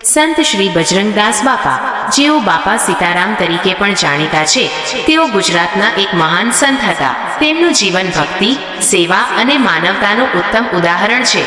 સંત શ્રી બજરંગદાસ બાપા, જેઓ બાપા સીતારામ તરીકે પણ જાણીતા છે, તેઓ ગુજરાતના એક મહાન સંત હતા. તેમનું જીવન ભક્તિ, સેવા અને માનવતાનું ઉત્તમ ઉદાહરણ છે.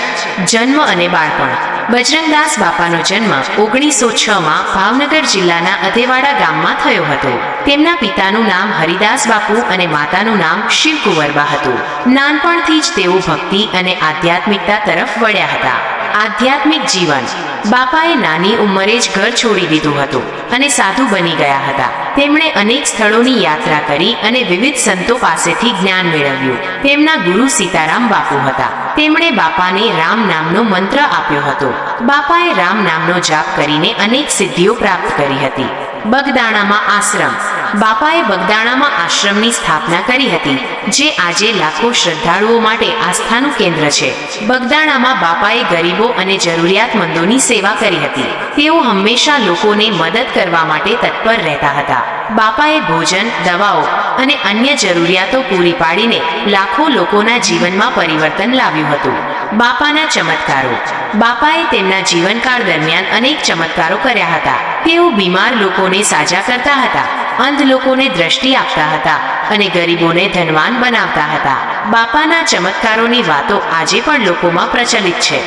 જન્મ અને બાળપણ. બજરંગદાસ બાપાનો જન્મ 1906માં ભાવનગર જિલ્લાના અધેવાડા ગામમાં થયો હતો. તેમના પિતાનું નામ હરિદાસ બાપુ અને માતાનું નામ શિવકુંવરબા હતું. નાનપણથી જ તેઓ ભક્તિ અને આધ્યાત્મિકતા તરફ વળ્યા હતા. આધ્યાત્મિક જીવન. બાપાએ નાની ઉંમરે જ ઘર છોડી દીધું હતું અને સાધુ બની ગયા હતા. તેમણે અનેક સ્થળોની યાત્રા કરી અને વિવિધ સંતો પાસેથી જ્ઞાન મેળવ્યું. તેમના ગુરુ સીતારામ બાપુ હતા. તેમણે બાપાને રામ નામનો મંત્ર આપ્યો હતો. બાપાએ રામ નામનો જાપ કરીને અનેક સિદ્ધિઓ પ્રાપ્ત કરી હતી. બગદાણામાં આશ્રમ. બાપાએ બગદાણામાં આશ્રમની સ્થાપના કરી હતી, જે આજે લાખો શ્રદ્ધાળુઓ માટે આસ્થાનું કેન્દ્ર છે. બગદાણામાં બાપાએ ગરીબો અને જરૂરિયાતમંદોની સેવા કરી હતી. તેઓ હંમેશા લોકોને મદદ કરવા માટે તત્પર રહેતા હતા. બાપાએ ભોજન, દવાઓ અને અન્ય જરૂરિયાતો પૂરી પાડીને લાખો લોકોના જીવનમાં પરિવર્તન લાવ્યું હતું. બાપાના ચમત્કારો. બાપાએ તેમના જીવનકાળ દરમિયાન અનેક ચમત્કારો કર્યા હતા. તેઓ બીમાર લોકોને સાજા કરતા હતા, અંધ લોકોને દ્રષ્ટિ આપતા હતા અને ગરીબોને ધનવાન બનાવતા હતા. બાપાના ચમત્કારોની વાતો આજે પણ લોકોમાં પ્રચલિત છે.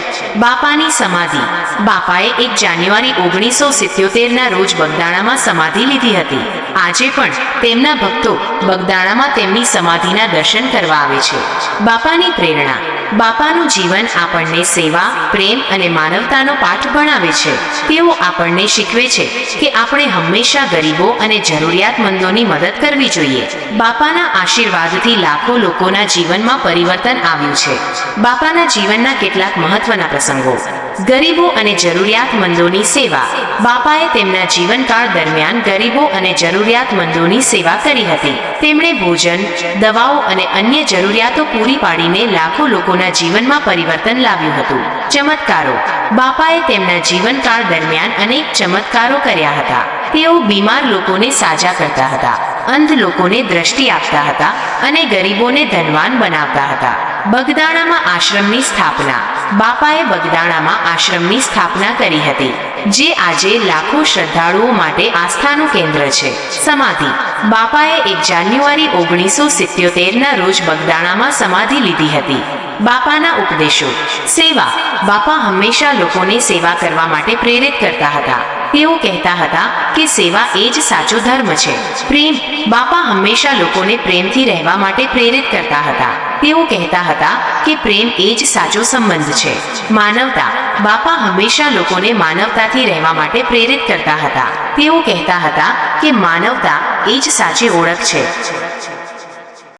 બાપાની સમાધિ. બાપાએ 1 જાન્યુઆરી 1977ના રોજ બગદાણામાં સમાધિ લીધી હતી. આજે પણ તેમના ભક્તો બગદાણામાં તેમની સમાધિના દર્શન કરવા આવે છે. બાપાની પ્રેરણા. બાપાનું જીવન આપણને સેવા, પ્રેમ અને માનવતાનો પાઠ ભણાવે છે. તેઓ આપણને શીખવે છે કે આપણે હંમેશા ગરીબો અને જરૂરિયાતમંદોની મદદ કરવી જોઈએ. બાપાના આશીર્વાદથી લાખો લોકોના જીવનમાં પરિવર્તન આવ્યું છે. બાપાના જીવનના કેટલાક મહત્વના પ્રસંગો. ગરીબો અને જરૂરિયાતમંદોની સેવા. બાપાએ તેમના જીવનકાળ દરમિયાન ગરીબો અને જરૂરિયાતમંદોની સેવા કરી હતી. તેમણે ભોજન, દવાઓ અને અન્ય જરૂરિયાતો પૂરી પાડીને લાખો લોકોના જીવનમાં પરિવર્તન લાવ્યું હતું. ચમત્કારો. બાપાએ તેમના જીવનકાળ દરમિયાન અનેક ચમત્કારો કર્યા હતા. તેઓ બીમાર લોકોને સાજા કરતા હતા, અંધ લોકોને દ્રષ્ટિ આપતા હતા અને ગરીબોને ધનવાન બનાવતા હતા. બગદાણામાં આશ્રમની સ્થાપના. બાપાએ બગદાણામાં આશ્રમની સ્થાપના કરી હતી, જે આજે લાખો શ્રદ્ધાળુઓ માટે આસ્થાનું કેન્દ્ર છે. સમાધિ. બાપાએ 1 જાન્યુઆરી 1977ના રોજ બગદાણામાં સમાધિ લીધી હતી. બાપાના ઉપદેશો. સેવા. બાપા હંમેશા લોકોને સેવા કરવા માટે પ્રેરિત કરતા હતા. તેઓ કહેતા હતા કે સેવા એ જ સાચો ધર્મ છે. પ્રેમ. બાપા હંમેશા લોકોને પ્રેમથી રહેવા માટે પ્રેરિત કરતા હતા. તેઓ કહેતા હતા કે પ્રેમ એ જ સાચો સંબંધ છે. માનવતા. બાપા હંમેશા લોકોને માનવતાથી રહેવા માટે પ્રેરિત કરતા હતા. તેઓ કહેતા હતા કે માનવતા એ જ સાચી ઓળખ છે.